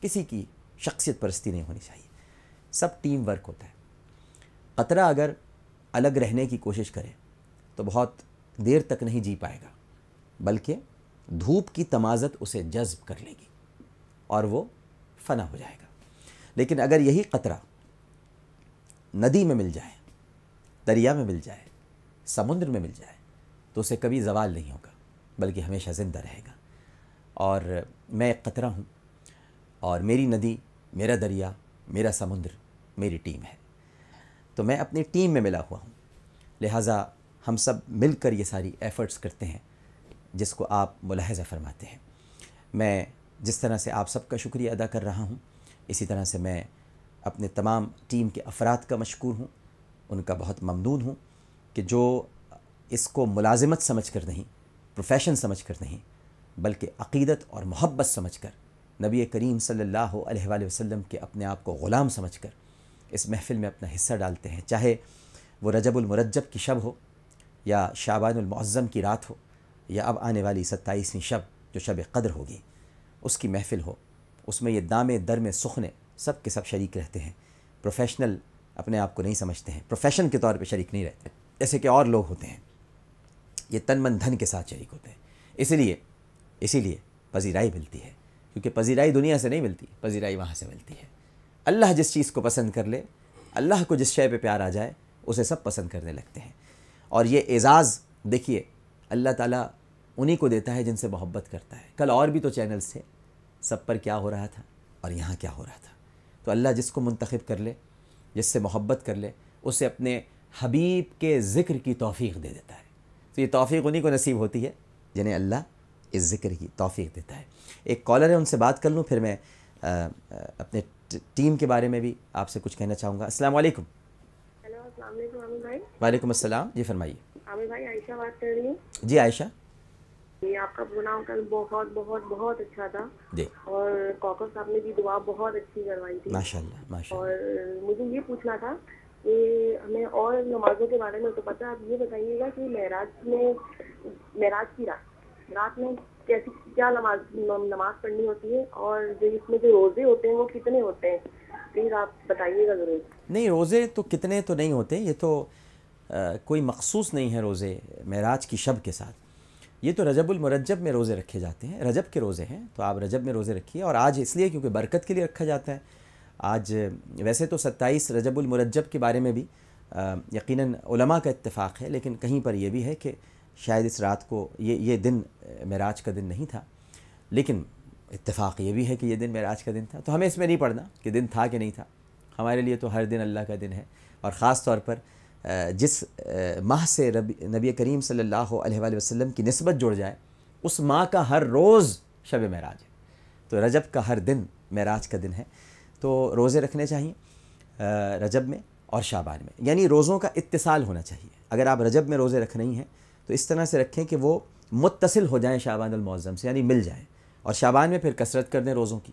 کسی کی شخصیت پرستی نہیں ہونی چاہیے، سب ٹیم ورک ہوتا ہے۔ قطرہ اگر الگ رہنے کی کوشش کرے تو بہت دیر تک نہیں جی پائے گا، بلکہ دھوپ کی تمازت اسے جذب کر لے گی اور وہ فنا ہو جائے گا۔ لیکن اگر یہی قطرہ ندی میں مل جائے، دریا میں مل جائے، سمندر میں مل جائے تو اسے کبھی زوال نہیں ہوگا بلکہ ہمیشہ زندہ رہے گا۔ اور میں ایک قطرہ ہوں، اور میری ندی، میرا دریا، میرا سمندر میری ٹیم ہے، تو میں اپنی ٹیم میں ملا ہوا ہوں، لہٰذا ہم سب مل کر یہ ساری ایفرٹس کرتے ہیں جس کو آپ ملاحظہ فرماتے ہیں۔ میں جس طرح سے آپ سب کا شکریہ ادا کر رہا ہوں، اسی طرح سے میں اپنے تمام ٹیم کے افراد کا مشکور ہوں، ان کا بہت ممنون ہوں کہ جو اس کو ملازمت سمجھ کر نہیں، پروفیشن سمجھ کر نہیں، بلکہ عقیدت اور محبت سمجھ کر، نبی کریم صلی اللہ علیہ وآلہ وسلم کے اپنے آپ کو غلام سمجھ کر اس محفل میں اپنا حصہ ڈالتے ہیں، چاہے وہ رجب المرجب کی شب ہو یا شعبان المعظم کی رات ہو یا اب آنے والی 27ویں شب جو شب قدر ہوگی اس کی محفل ہو، اس میں یہ دامے درمے سخنے سب کے سب شریک رہتے ہیں۔ پروفیشنل اپنے آپ کو نہیں سمجھتے ہیں، پروفیشن کے طور پہ شریک نہیں رہتے جیسے کہ اور لوگ ہوتے ہیں، یہ تن من دھن کے ساتھ شریک ہوتے ہیں۔ اسی لیے پذیرائی ملتی ہے، کیونکہ پذیرائی دنیا سے نہیں ملتی، پذیرائی وہاں سے ملتی ہے۔ اللہ جس چیز کو پسند کر لے، اللہ کو جس شے پہ پیار آ جائے اسے سب پسند کرنے لگتے ہیں۔ اور یہ اعزاز دیکھیے اللہ تعالیٰ انہی کو دیتا ہے جن سے محبت کرتا ہے۔ کل اور بھی تو چینلز تھے، سب پر کیا ہو رہا تھا اور یہاں کیا ہو رہا تھا۔ تو اللہ جس کو منتخب کر لے، جس سے محبت کر لے، اسے اپنے حبیب کے ذکر کی توفیق دے دیتا ہے۔ تو یہ توفیق انہی کو نصیب ہوتی ہے جنہیں اللہ اس ذکر کی توفیق دیتا ہے۔ ایک کالر ہے، ان سے بات کر لوں، پھر میں اپنے ٹیم کے بارے میں بھی آپ سے کچھ کہنا چاہوں گا۔ السلام علیکم۔ ہیلو، السلام علیکم عامر بھائی۔ وعلیکم السلام، جی فرمائیے۔ عامر بھائی، عائشہ بات کر رہی ہوں۔ جی عائشہ۔ جی، آپ کا پروگرام کل بہت بہت بہت اچھا تھا، جی، اور کوکر صاحب نے بھی دعا بہت اچھی کروائی تھی ماشاء اللہ ماشاء اور اللہ۔ مجھے یہ پوچھنا تھا کہ ہمیں اور نمازوں کے بارے میں تو پتہ، آپ یہ بتائیے گا کہ معراج کی رات میں کیسی کیا نماز پڑھنی ہوتی ہے، اور جو اس میں جو روزے ہوتے ہیں وہ کتنے ہوتے ہیں، پلیز آپ بتائیے گا ضرور۔ نہیں، روزے تو کتنے تو نہیں ہوتے، یہ تو کوئی مخصوص نہیں ہے روزے معراج کی شب کے ساتھ، یہ تو رجب المرجب میں روزے رکھے جاتے ہیں، رجب کے روزے ہیں، تو آپ رجب میں روزے رکھیے۔ اور آج اس لیے کیونکہ برکت کے لیے رکھا جاتا ہے آج۔ ویسے تو 27 رجب المرجب کے بارے میں بھی یقیناً علماء کا اتفاق ہے، لیکن کہیں پر یہ بھی ہے کہ شاید اس رات کو یہ دن معراج کا دن نہیں تھا، لیکن اتفاق یہ بھی ہے کہ یہ دن معراج کا دن تھا۔ تو ہمیں اس میں نہیں پڑھنا کہ دن تھا کہ نہیں تھا، ہمارے لیے تو ہر دن اللہ کا دن ہے۔ اور خاص طور پر جس ماہ سے نبی کریم صلی اللہ علیہ وآلہ وسلم کی نسبت جڑ جائے، اس ماہ کا ہر روز شب معراج ہے، تو رجب کا ہر دن معراج کا دن ہے۔ تو روزے رکھنے چاہیے رجب میں اور شعبان میں، یعنی روزوں کا اتصال ہونا چاہیے۔ اگر آپ رجب میں روزے رکھ رہی ہیں تو اس طرح سے رکھیں کہ وہ متصل ہو جائیں شعبان المعظم سے، یعنی مل جائیں، اور شعبان میں پھر کثرت کر دیں روزوں کی،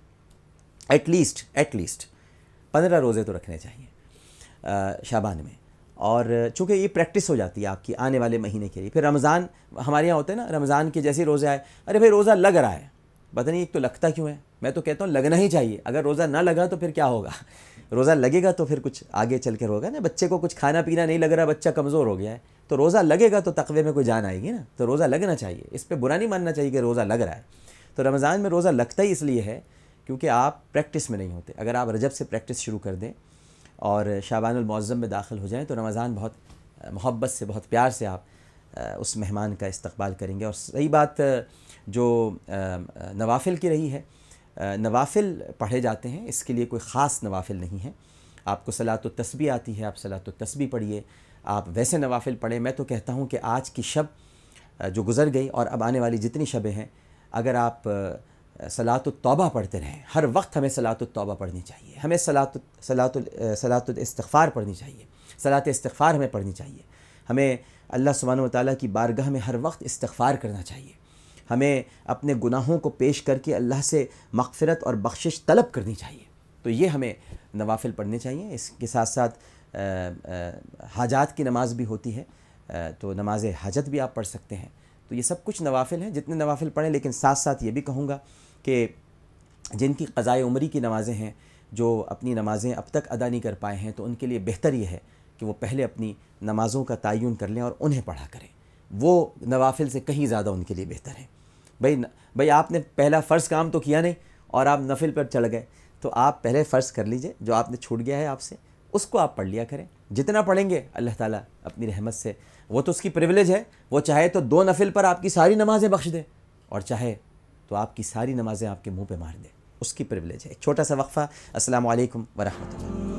ایٹ لیسٹ 15 روزے تو رکھنے چاہیے شعبان میں۔ اور چونکہ یہ پریکٹس ہو جاتی ہے آپ کی آنے والے مہینے کے لیے۔ پھر رمضان ہمارے یہاں ہوتا ہے نا، رمضان کے جیسے روزے آئے، ارے بھائی روزہ لگ رہا ہے، پتہ نہیں ایک تو لگتا کیوں ہے، میں تو کہتا ہوں لگنا ہی چاہیے۔ اگر روزہ نہ لگا تو پھر کیا ہوگا، روزہ لگے گا تو پھر کچھ آگے چل کر ہوگا نا۔ بچے کو کچھ کھانا پینا نہیں لگ رہا، بچہ کمزور ہو گیا ہے، تو روزہ لگے گا تو تقوی میں کوئی جان آئے گی نا، تو روزہ لگنا چاہیے، اس پہ برا نہیں ماننا چاہیے کہ روزہ لگ رہا ہے۔ تو رمضان میں روزہ لگتا ہی اس لیے ہے کیونکہ آپ پریکٹس میں نہیں ہوتے۔ اگر آپ رجب سے پریکٹس شروع کر دیں اور شعبان المعظم میں داخل ہو جائیں تو رمضان بہت محبت سے، بہت پیار سے آپ اس مہمان کا استقبال کریں گے۔ اور صحیح بات جو نوافل کی رہی ہے، نوافل پڑھے جاتے ہیں، اس کے لیے کوئی خاص نوافل نہیں ہے۔ آپ کو صلاۃ التسبیح آتی ہے، آپ صلاۃ التسبیح پڑھیے، آپ ویسے نوافل پڑھیں۔ میں تو کہتا ہوں کہ آج کی شب جو گزر گئی اور اب آنے والی جتنی شبیں ہیں، اگر آپ صلاۃ التوبہ پڑھتے رہیں، ہر وقت ہمیں صلاۃ التوبہ پڑھنی چاہیے، ہمیں صلاۃ الاستغفار پڑھنی چاہیے، صلاۃ استغفار ہمیں پڑھنی چاہیے، ہمیں اللہ سبحانہ و تعالیٰ کی بارگاہ میں ہر وقت استغفار کرنا چاہیے، ہمیں اپنے گناہوں کو پیش کر کے اللہ سے مغفرت اور بخشش طلب کرنی چاہیے۔ تو یہ ہمیں نوافل پڑھنے چاہیے۔ اس کے ساتھ ساتھ حاجات کی نماز بھی ہوتی ہے، تو نماز حاجت بھی آپ پڑھ سکتے ہیں۔ تو یہ سب کچھ نوافل ہیں، جتنے نوافل پڑھیں، لیکن ساتھ ساتھ یہ بھی کہوں گا کہ جن کی قضائے عمری کی نمازیں ہیں، جو اپنی نمازیں اب تک ادا نہیں کر پائے ہیں، تو ان کے لیے بہتر یہ ہے کہ وہ پہلے اپنی نمازوں کا تعین کر لیں اور انہیں پڑھا کریں، وہ نوافل سے کہیں زیادہ ان کے لیے بہتر ہے۔ بھئی آپ نے پہلا فرض کام تو کیا نہیں اور آپ نفل پر چڑھ گئے، تو آپ پہلے فرض کر لیجئے، جو آپ نے چھوٹ گیا ہے آپ سے اس کو آپ پڑھ لیا کریں۔ جتنا پڑھیں گے اللہ تعالیٰ اپنی رحمت سے، وہ تو اس کی پریویلیج ہے، وہ چاہے تو 2 نفل پر آپ کی ساری نمازیں بخش دے، اور چاہے تو آپ کی ساری نمازیں آپ کے منہ پہ مار دے، اس کی پریویلیج ہے۔ ایک چھوٹا سا وقفہ۔ السلام علیکم ورحمۃ اللہ۔